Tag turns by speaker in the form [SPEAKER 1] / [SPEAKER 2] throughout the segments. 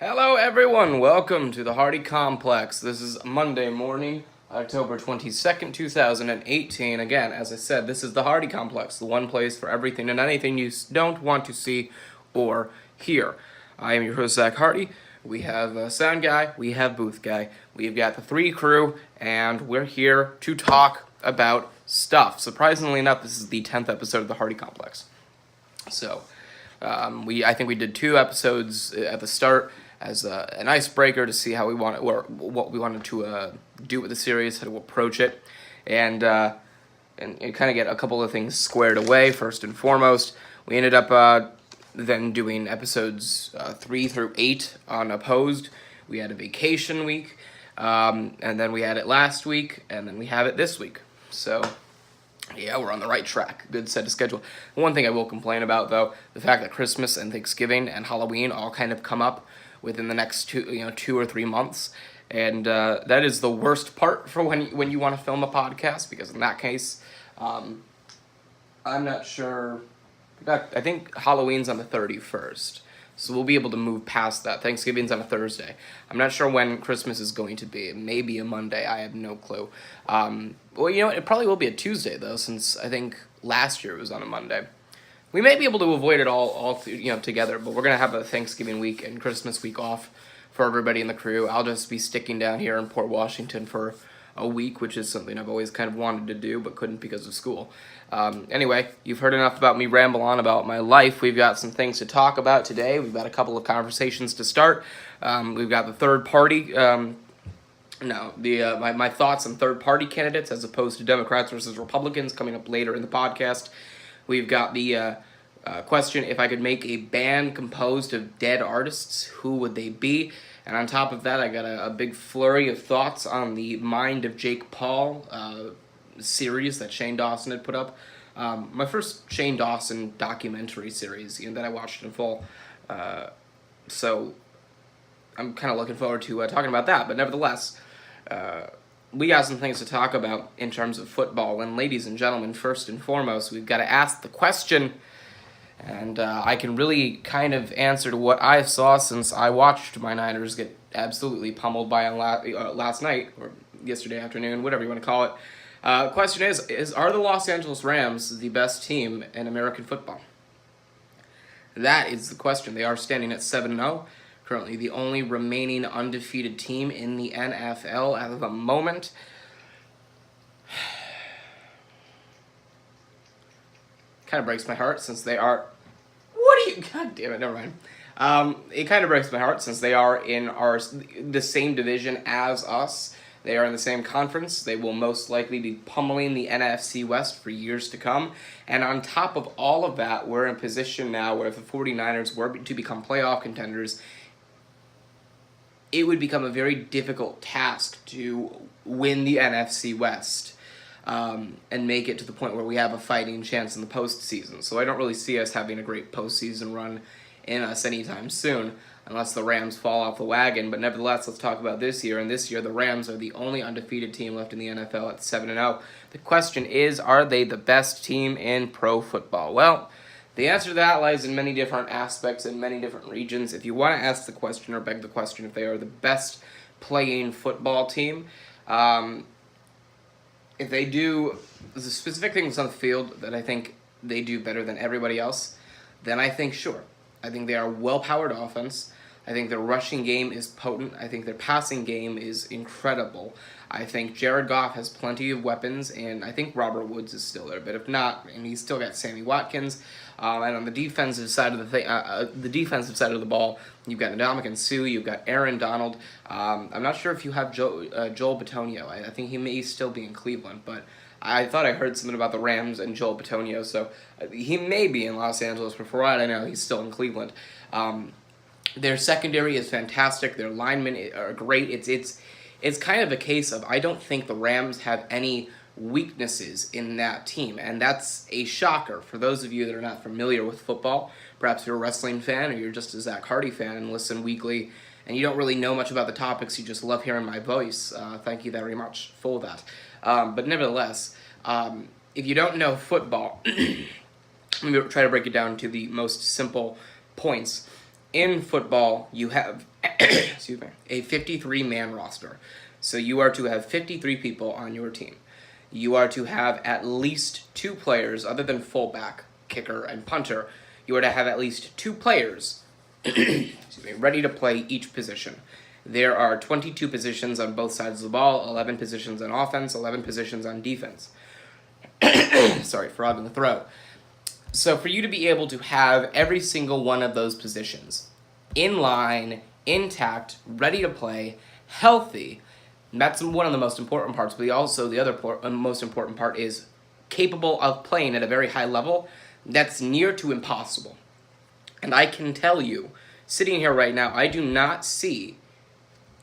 [SPEAKER 1] Hello everyone, welcome to the Hardy Complex. This is Monday morning, October 22nd, 2018. Again, as I said, this is the Hardy Complex, the one place for everything and anything you don't want to see or hear. I am your host, Zach Hardy. We have a sound guy, we have booth guy, we've got the three crew, and we're here to talk about stuff. Surprisingly enough, this is the 10th episode of the Hardy Complex. So, I think we did 2 episodes at the start as an icebreaker to see how we want it, or what we wanted to do with the series, how to approach it, and kind of get a couple of things squared away. First and foremost, we ended up then doing episodes 3 through 8 unopposed. We had a vacation week, and then we had it last week, and then we have it this week. So yeah, we're on the right track. Good set of schedule. One thing I will complain about, though, the fact that Christmas and Thanksgiving and Halloween all kind of come up within the next 2 or 3 months, and that is the worst part for when you want to film a podcast, because in that case, I'm not sure. I think Halloween's on the 31st, so we'll be able to move past that. Thanksgiving's on a Thursday. I'm not sure when Christmas is going to be. It may be a Monday. I have no clue. Well, it probably will be a Tuesday, though, since I think last year it was on a Monday. We may be able to avoid it all together, but we're going to have a Thanksgiving week and Christmas week off for everybody in the crew. I'll just be sticking down here in Port Washington for a week, which is something I've always kind of wanted to do, but couldn't because of school. Anyway, you've heard enough about me ramble on about my life. We've got some things to talk about today. We've got a couple of conversations to start. We've got the third party, my thoughts on third-party candidates as opposed to Democrats versus Republicans coming up later in the podcast. We've got the question, if I could make a band composed of dead artists, who would they be? And on top of that, I got a big flurry of thoughts on the Mind of Jake Paul series that Shane Dawson had put up. My first Shane Dawson documentary series that I watched in full. So I'm kind of looking forward to talking about that. But nevertheless, we got some things to talk about in terms of football. And ladies and gentlemen, first and foremost, we've got to ask the question, and I can really kind of answer to what I saw since I watched my Niners get absolutely pummeled by last night, or yesterday afternoon, whatever you want to call it. Question is, are the Los Angeles Rams the best team in American football? That is the question. They are standing at 7-0. Currently the only remaining undefeated team in the NFL at the moment. Kind of breaks my heart since they are... God damn it, never mind. It kind of breaks my heart since they are in the same division as us. They are in the same conference. They will most likely be pummeling the NFC West for years to come. And on top of all of that, we're in a position now where if the 49ers were to become playoff contenders, it would become a very difficult task to win the NFC West and make it to the point where we have a fighting chance in the postseason. So I don't really see us having a great postseason run in us anytime soon, unless the Rams fall off the wagon. But nevertheless, let's talk about this year. And this year, the Rams are the only undefeated team left in the NFL at 7-0. The question is, are they the best team in pro football? Well, the answer to that lies in many different aspects in many different regions. If you want to ask the question or beg the question if they are the best playing football team, if they do the specific things on the field that I think they do better than everybody else, then I think sure. I think they are well-powered offense. I think their rushing game is potent. I think their passing game is incredible. I think Jared Goff has plenty of weapons, and I think Robert Woods is still there. But if not, and he's still got Sammy Watkins, and on the defensive side of the ball, you've got Ndamukong Suh, you've got Aaron Donald. I'm not sure if you have Joel Bitonio. I think he may still be in Cleveland, but I thought I heard something about the Rams and Joel Bitonio, so he may be in Los Angeles, but for all I know, he's still in Cleveland. Their secondary is fantastic. Their linemen are great. It's kind of a case of I don't think the Rams have any weaknesses in that team, and that's a shocker for those of you that are not familiar with football. Perhaps you're a wrestling fan or you're just a Zach Hardy fan and listen weekly, and you don't really know much about the topics. You just love hearing my voice. Thank you very much for that. But nevertheless, if you don't know football, let me try to break it down to the most simple points. In football, you have excuse me, a 53-man roster. So you are to have 53 people on your team. You are to have at least 2 players, other than fullback, kicker, and punter. You are to have at least 2 players ready to play each position. There are 22 positions on both sides of the ball, 11 positions on offense, 11 positions on defense. Sorry, frog in the throat. So for you to be able to have every single one of those positions in line, intact, ready to play, healthy, that's one of the most important parts, but also the other most important part is capable of playing at a very high level. That's near to impossible. And I can tell you, sitting here right now, I do not see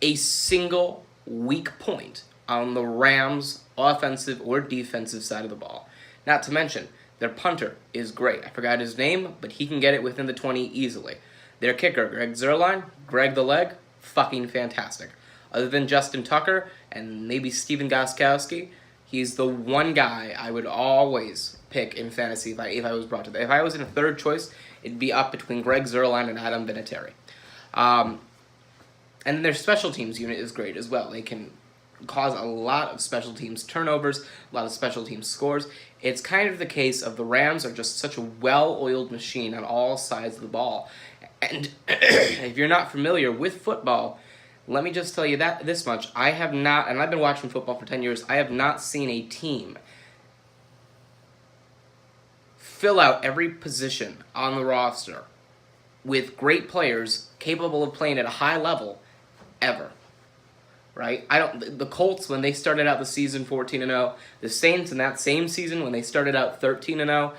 [SPEAKER 1] a single weak point on the Rams' offensive or defensive side of the ball. Not to mention, their punter is great. I forgot his name, but he can get it within the 20 easily. Their kicker, Greg Zuerlein, Greg the Leg, fucking fantastic. Other than Justin Tucker and maybe Steven Gostkowski, he's the one guy I would always pick in fantasy if I was brought to that. If I was in a third choice, it'd be up between Greg Zuerlein and Adam Vinatieri. And their special teams unit is great as well. They can cause a lot of special teams turnovers, a lot of special teams scores. It's kind of the case of the Rams are just such a well-oiled machine on all sides of the ball. And if you're not familiar with football, let me just tell you that this much. I have not, and I've been watching football for 10 years, I have not seen a team fill out every position on the roster with great players capable of playing at a high level ever. Right? The Colts, when they started out the season 14-0, the Saints in that same season when they started out 13-0,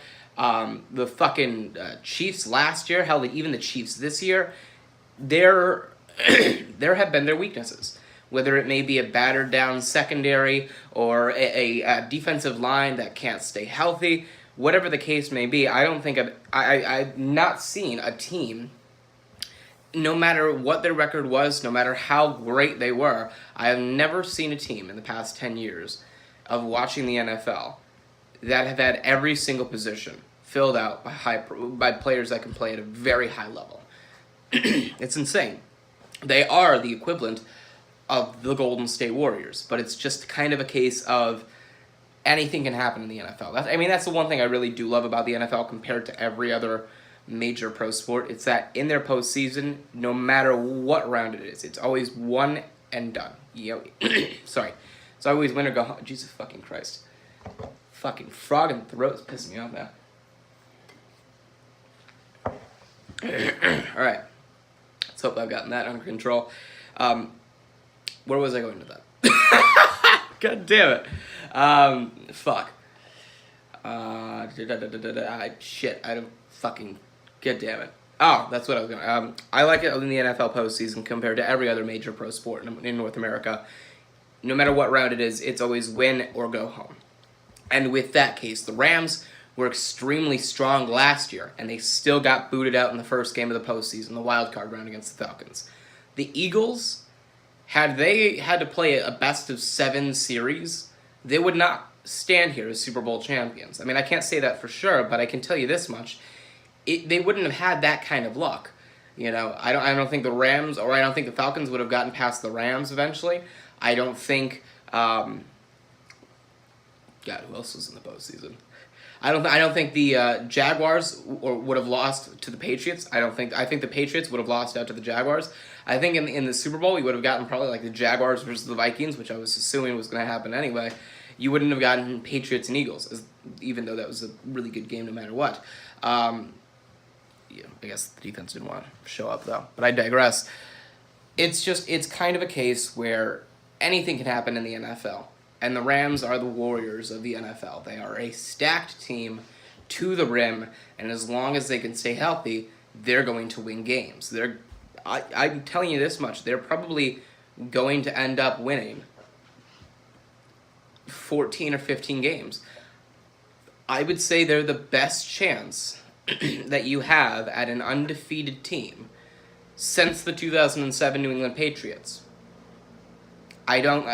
[SPEAKER 1] the fucking Chiefs last year, hell, even the Chiefs this year, there have been their weaknesses. Whether it may be a battered down secondary or a defensive line that can't stay healthy, whatever the case may be, I don't think I've not seen a team, no matter what their record was, no matter how great they were, I have never seen a team in the past 10 years of watching the NFL that have had every single position filled out by players that can play at a very high level. It's insane. They are the equivalent of the Golden State Warriors, but it's just kind of a case of anything can happen in the NFL. That's the one thing I really do love about the NFL compared to every other major pro sport. It's that in their postseason, no matter what round it is, it's always one and done. Sorry. It's always win or go home. Jesus fucking Christ. Fucking frog in the throat is pissing me off now. Alright. Let's hope I've gotten that under control. Where was I going with that? God damn it. Fuck. Shit, I don't fucking... God damn it. Oh, that's what I was going to... I like it in the NFL postseason compared to every other major pro sport in North America. No matter what round it is, it's always win or go home. And with that case, the Rams were extremely strong last year, and they still got booted out in the first game of the postseason, the wild card round against the Falcons. The Eagles, had they had to play a best-of-7 series, they would not stand here as Super Bowl champions. I can't say that for sure, but I can tell you this much. They wouldn't have had that kind of luck. I don't think the Rams, or I don't think the Falcons would have gotten past the Rams eventually. I don't think, God, who else was in the postseason? I don't think the Jaguars would have lost to the Patriots. I think the Patriots would have lost out to the Jaguars. I think in the Super Bowl, you would have gotten probably like the Jaguars versus the Vikings, which I was assuming was going to happen anyway. You wouldn't have gotten Patriots and Eagles, even though that was a really good game no matter what. I guess the defense didn't want to show up, though. But I digress. It's kind of a case where anything can happen in the NFL. And the Rams are the Warriors of the NFL. They are a stacked team to the rim, and as long as they can stay healthy, they're going to win games. I'm telling you this much, they're probably going to end up winning 14 or 15 games. I would say they're the best chance that you have at an undefeated team since the 2007 New England Patriots. I don't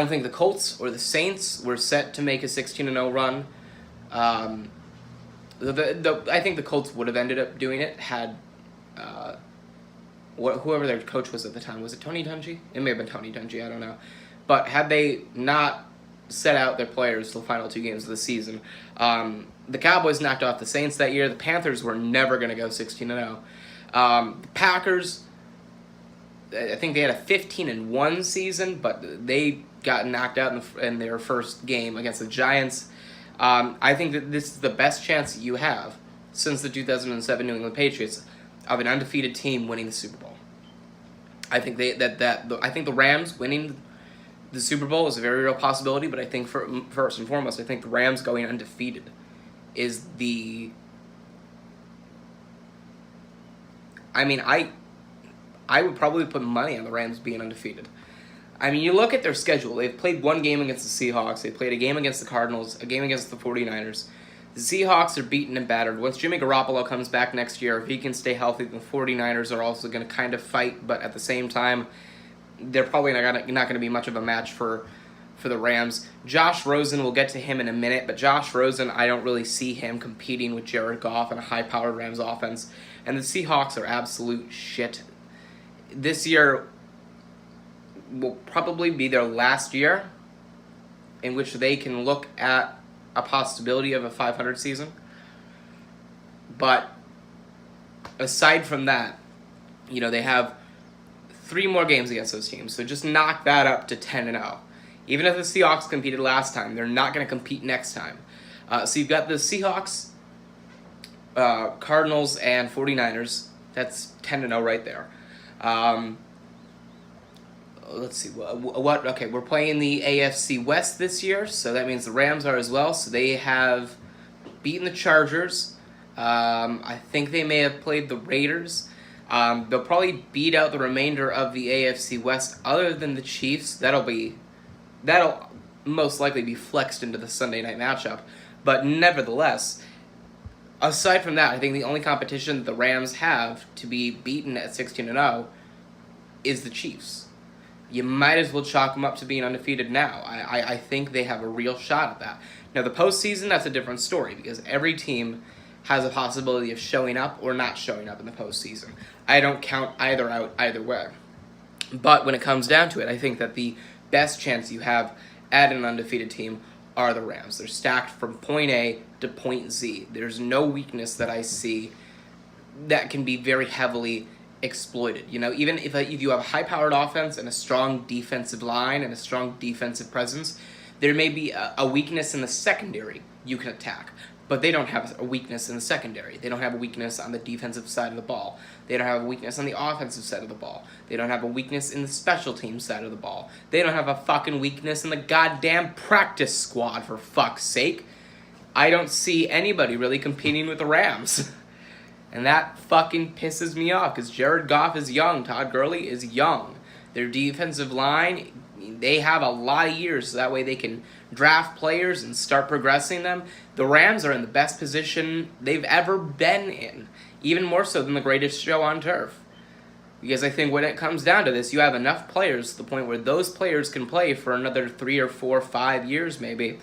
[SPEAKER 1] think the Colts or the Saints were set to make a 16-0 run. I think the Colts would have ended up doing it had whoever their coach was at the time. Was it Tony Dungy? It may have been Tony Dungy, I don't know. But had they not set out their players the final 2 games of the season, the Cowboys knocked off the Saints that year. The Panthers were never going to go 16-0. The Packers, I think they had a 15-1 season, but they got knocked out in their first game against the Giants. I think that this is the best chance you have since the 2007 New England Patriots of an undefeated team winning the Super Bowl. I think I think the Rams winning the Super Bowl is a very real possibility, but I think first and foremost, I think the Rams going undefeated is the. I mean, I would probably put money on the Rams being undefeated. I mean, you look at their schedule. They've played 1 game against the Seahawks. They played a game against the Cardinals, a game against the 49ers. The Seahawks are beaten and battered. Once Jimmy Garoppolo comes back next year, if he can stay healthy, the 49ers are also going to kind of fight, but at the same time, they're probably not going to be much of a match for the Rams. Josh Rosen, we'll get to him in a minute, but Josh Rosen, I don't really see him competing with Jared Goff in a high-powered Rams offense. And the Seahawks are absolute shit. This year will probably be their last year in which they can look at a possibility of a 500 season. But aside from that, they have 3 more games against those teams, so just knock that up to 10-0. Even if the Seahawks competed last time, they're not going to compete next time. So you've got the Seahawks, Cardinals, and 49ers. That's 10-0 right there. Let's see, okay, we're playing the AFC West this year, so that means the Rams are as well. So they have beaten the Chargers. I think they may have played the Raiders. They'll probably beat out the remainder of the AFC West other than the Chiefs. That'll most likely be flexed into the Sunday night matchup. But nevertheless, aside from that, I think the only competition that the Rams have to be beaten at 16-0 is the Chiefs. You might as well chalk them up to being undefeated now. I think they have a real shot at that. Now, the postseason, that's a different story because every team has a possibility of showing up or not showing up in the postseason. I don't count either out either way. But when it comes down to it, I think that the best chance you have at an undefeated team are the Rams. They're stacked from point A to point Z. There's no weakness that I see that can be very heavily exploited. Even if you have a high-powered offense and a strong defensive line and a strong defensive presence, there may be a weakness in the secondary you can attack. But they don't have a weakness in the secondary. They don't have a weakness on the defensive side of the ball. They don't have a weakness on the offensive side of the ball. They don't have a weakness in the special team side of the ball. They don't have a fucking weakness in the goddamn practice squad, for fuck's sake. I don't see anybody really competing with the Rams. And that fucking pisses me off because Jared Goff is young. Todd Gurley is young. Their defensive line, they have a lot of years so that way they can draft players and start progressing them. The Rams are in the best position they've ever been in, even more so than the greatest show on turf. Because I think when it comes down to this, you have enough players to the point where those players can play for another 3 or 4 or 5 years maybe.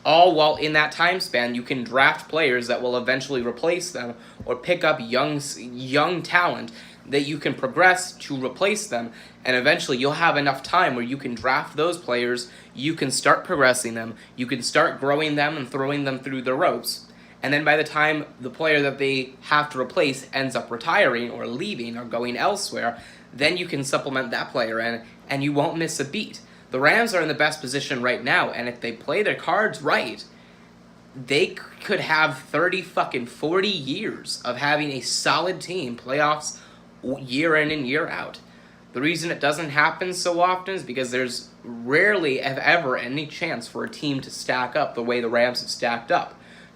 [SPEAKER 1] All while in that time span, you can draft players that will eventually replace them or pick up young talent that you can progress to replace them, and eventually you'll have enough time where you can draft those players, you can start progressing them, you can start growing them and throwing them through the ropes, and then by the time the player that they have to replace ends up retiring or leaving or going elsewhere, then you can supplement that player in, and you won't miss a beat. The Rams are in the best position right now, and if they play their cards right, they could have 40 years of having a solid team, playoffs year in and year out. The reason it doesn't happen so often is because there's rarely, if ever, any chance for a team to stack up the way the Rams have stacked up.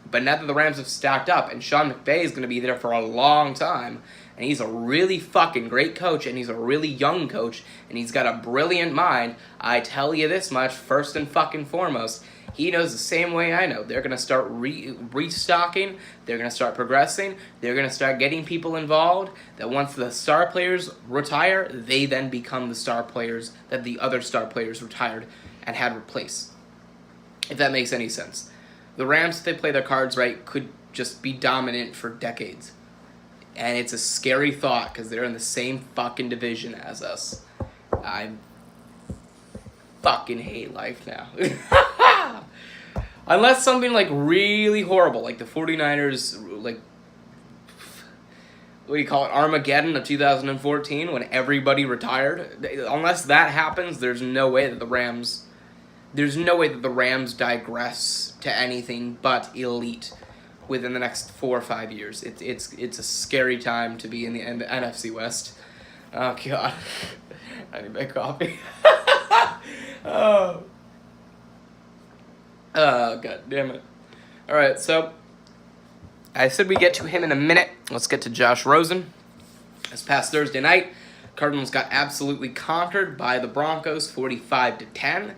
[SPEAKER 1] But now that the Rams have stacked up, and Sean McVay is going to be there for a long time, and he's a really fucking great coach, and he's a really young coach, and he's got a brilliant mind, I tell you this much, first and fucking foremost, he knows the same way I know. They're going to start restocking, they're going to start progressing, they're going to start getting people involved, that once the star players retire, they then become the star players that the other star players retired and had replaced. If that makes any sense. The Rams, if they play their cards right, could just be dominant for decades. And it's a scary thought because they're in the same fucking division as us. I fucking hate life now. Unless something like really horrible, like the 49ers, like, what do you call it, Armageddon of 2014 when everybody retired. Unless that happens, there's no way that the Rams digress to anything but elite within the next 4 or 5 years. It's a scary time to be in the NFC West. Oh god, I need my coffee. Oh, god damn it. All right, so I said we get to him in a minute. Let's get to Josh Rozen. This past Thursday night, Cardinals got absolutely conquered by the Broncos, 45-10.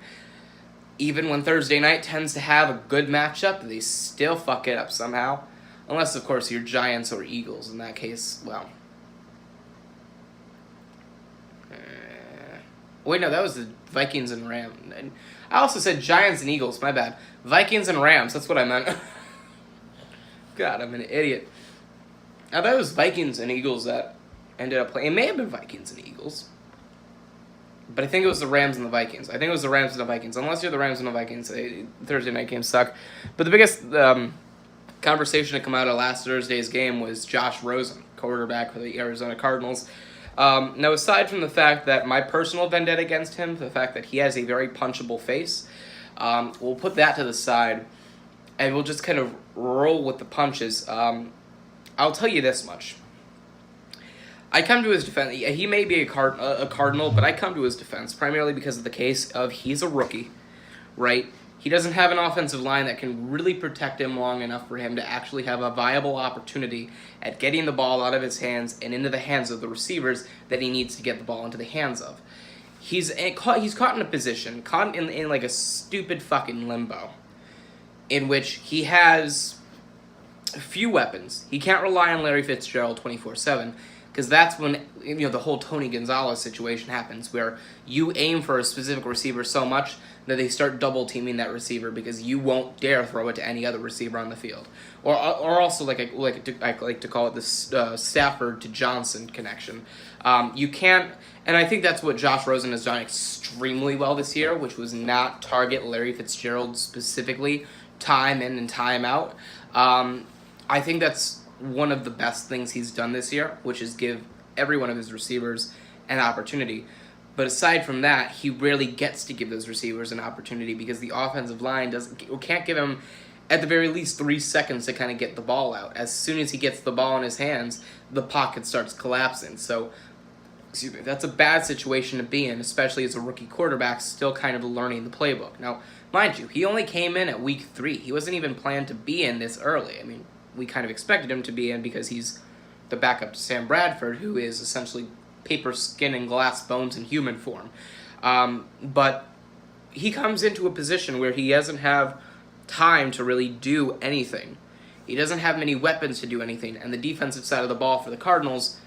[SPEAKER 1] Even when Thursday night tends to have a good matchup, they still fuck it up somehow. Unless, of course, you're Giants or Eagles. In that case, well. Wait, no, that was the Vikings and Rams. I also said Giants and Eagles, my bad. Vikings and Rams, that's what I meant. God, I'm an idiot. I thought it was Vikings and Eagles that ended up playing. It may have been Vikings and Eagles. But I think it was the Rams and the Vikings. I think it was the Rams and the Vikings. Unless you're the Rams and the Vikings, Thursday night games suck. But the biggest conversation to come out of last Thursday's game was Josh Rozen, quarterback for the Arizona Cardinals. Now, aside from the fact that my personal vendetta against him, the fact that he has a very punchable face, we'll put that to the side, and we'll just kind of roll with the punches. I'll tell you this much. I come to his defense. He may be a Cardinal, but I come to his defense primarily because of the case of he's a rookie, right? He doesn't have an offensive line that can really protect him long enough for him to actually have a viable opportunity at getting the ball out of his hands and into the hands of the receivers that he needs to get the ball into the hands of. He's caught in a position, caught in like a stupid fucking limbo, in which he has a few weapons. He can't rely on Larry Fitzgerald 24/7. Because that's when, the whole Tony Gonzalez situation happens, where you aim for a specific receiver so much that they start double-teaming that receiver because you won't dare throw it to any other receiver on the field. Or also, like I like to call it the Stafford to Johnson connection. You can't, and I think that's what Josh Rozen has done extremely well this year, which was not target Larry Fitzgerald specifically, time in and time out. I think that's one of the best things he's done this year, which is give every one of his receivers an opportunity. But aside from that, he rarely gets to give those receivers an opportunity because the offensive line can't give him, at the very least, 3 seconds to kind of get the ball out. As soon as he gets the ball in his hands, the pocket starts collapsing. So, that's a bad situation to be in, especially as a rookie quarterback still kind of learning the playbook. Now, mind you, he only came in at week 3. He wasn't even planned to be in this early. I mean, we kind of expected him to be in because he's the backup to Sam Bradford, who is essentially paper, skin, and glass bones in human form. But he comes into a position where he doesn't have time to really do anything. He doesn't have many weapons to do anything, and the defensive side of the ball for the Cardinals,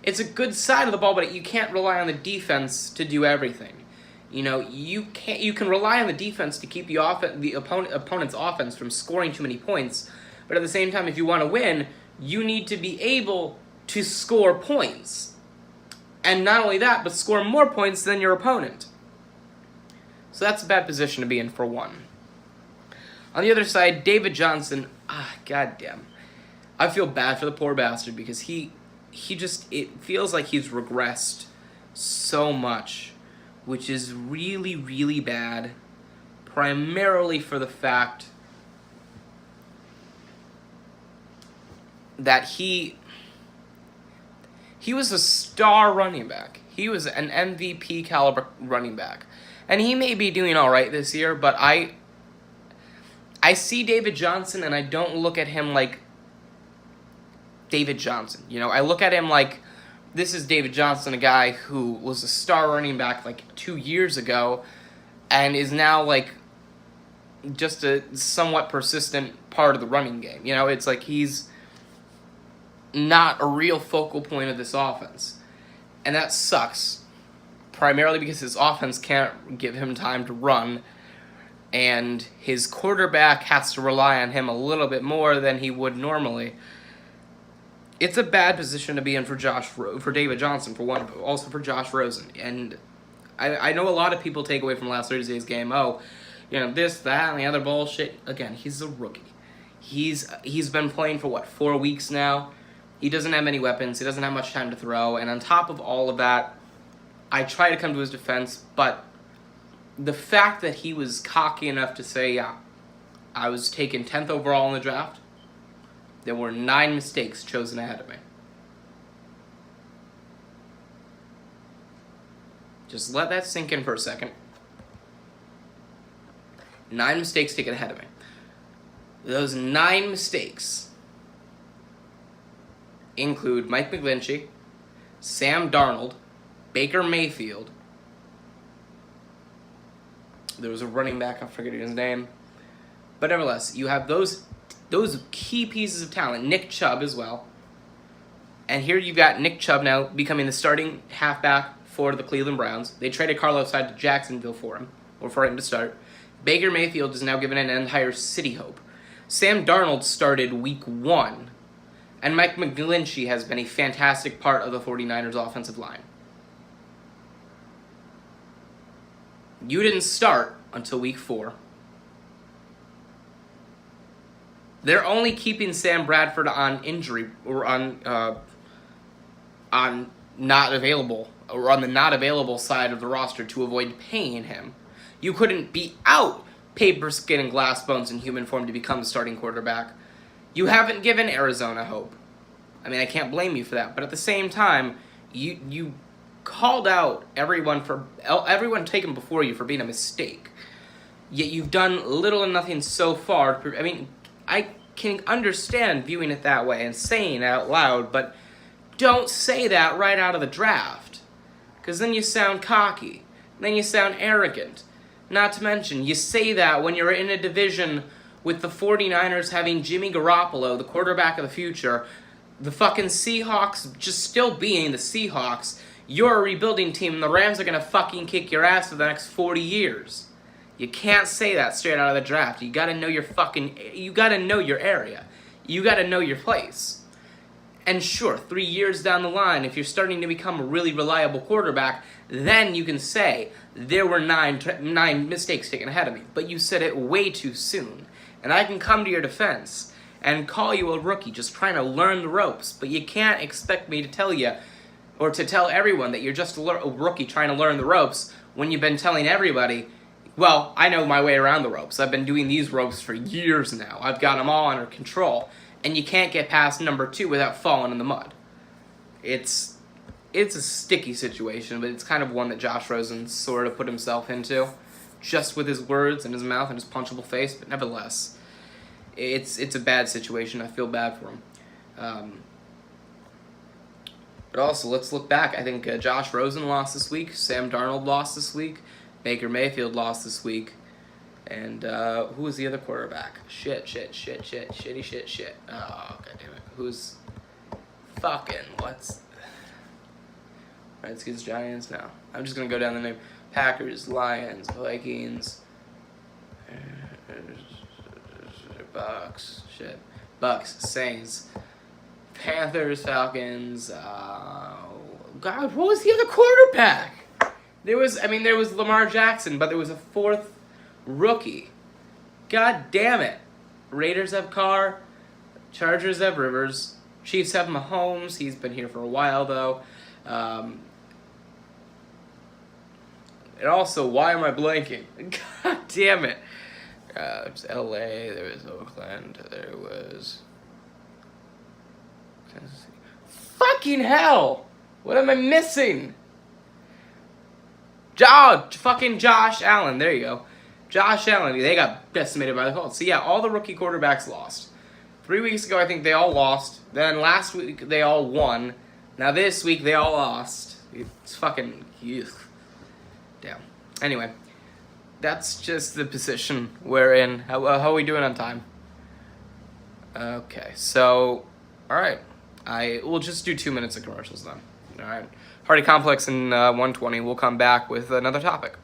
[SPEAKER 1] it's a good side of the ball, but you can't rely on the defense to do everything. You can rely on the defense to keep the opponent's offense from scoring too many points, but at the same time, if you want to win, you need to be able to score points. And not only that, but score more points than your opponent. So that's a bad position to be in for one. On the other side, David Johnson, goddamn. I feel bad for the poor bastard because it feels like he's regressed so much, which is really, really bad, primarily for the fact that he was a star running back. He was an MVP caliber running back. And he may be doing all right this year, but I see David Johnson and I don't look at him like David Johnson. I look at him like, this is David Johnson, a guy who was a star running back like 2 years ago and is now like just a somewhat persistent part of the running game. It's like he's not a real focal point of this offense. And that sucks, primarily because his offense can't give him time to run. and his quarterback has to rely on him a little bit more than he would normally, it's a bad position to be in for David Johnson, for one, but also for Josh Rozen. And I know a lot of people take away from last Thursday's game, this, that, and the other bullshit. Again, he's a rookie. He's been playing for, 4 weeks now? He doesn't have many weapons. He doesn't have much time to throw. And on top of all of that, I try to come to his defense, but the fact that he was cocky enough to say, yeah, I was taken 10th overall in the draft, there were 9 mistakes chosen ahead of me. Just let that sink in for a second. 9 mistakes taken ahead of me. Those 9 mistakes include Mike McGlinchey, Sam Darnold, Baker Mayfield. There was a running back, I'm forgetting his name. But nevertheless, you have those key pieces of talent. Nick Chubb as well. And here you've got Nick Chubb now becoming the starting halfback for the Cleveland Browns. They traded Carlos Hyde to Jacksonville for him to start. Baker Mayfield is now given an entire city hope. Sam Darnold started week 1. And Mike McGlinchey has been a fantastic part of the 49ers offensive line. You didn't start until week 4. They're only keeping Sam Bradford on injury or on not available or on the not available side of the roster to avoid paying him. You couldn't beat out paper, skin, and glass bones in human form to become the starting quarterback. You haven't given Arizona hope. I mean, I can't blame you for that. But at the same time, you called out everyone taken before you for being a mistake. Yet you've done little and nothing so far. I mean, I can understand viewing it that way and saying it out loud, but don't say that right out of the draft. Because then you sound cocky. Then you sound arrogant. Not to mention, you say that when you're in a division with the 49ers having Jimmy Garoppolo, the quarterback of the future, the fucking Seahawks just still being the Seahawks. You're a rebuilding team, and the Rams are going to fucking kick your ass for the next 40 years. You can't say that straight out of the draft. You got to know your area. You got to know your place. And sure, 3 years down the line, if you're starting to become a really reliable quarterback, then you can say, there were nine mistakes taken ahead of me. But you said it way too soon. And I can come to your defense and call you a rookie just trying to learn the ropes. But you can't expect me to tell you, or to tell everyone that you're just a rookie trying to learn the ropes when you've been telling everybody, well, I know my way around the ropes. I've been doing these ropes for years now. I've got them all under control. And you can't get past number 2 without falling in the mud. It's a sticky situation, but it's kind of one that Josh Rozen sort of put himself into, just with his words and his mouth and his punchable face. But nevertheless, it's a bad situation. I feel bad for him. But also, let's look back. I think Josh Rozen lost this week. Sam Darnold lost this week. Baker Mayfield lost this week. And who was the other quarterback? Shitty shit. Oh, goddammit. Who's what's... Redskins, Giants? No. I'm just going to go down the name. Packers, Lions, Vikings, Bucks, Saints, Panthers, Falcons, God, what was the other quarterback? There was Lamar Jackson, but there was a 4th rookie. God damn it. Raiders have Carr, Chargers have Rivers, Chiefs have Mahomes. He's been here for a while, though. And also, why am I blanking? God damn it. It's LA, there was Oakland, there was... Fucking hell! What am I missing? Fucking Josh Allen, there you go. Josh Allen, they got decimated by the Colts. So yeah, all the rookie quarterbacks lost. 3 weeks ago, I think they all lost. Then last week, they all won. Now this week, they all lost. It's fucking... Ugh. Damn. Anyway, that's just the position we're in. How are we doing on time? Okay, so... Alright. We'll just do 2 minutes of commercials then. Alright. Hardy Complex in 120. We'll come back with another topic.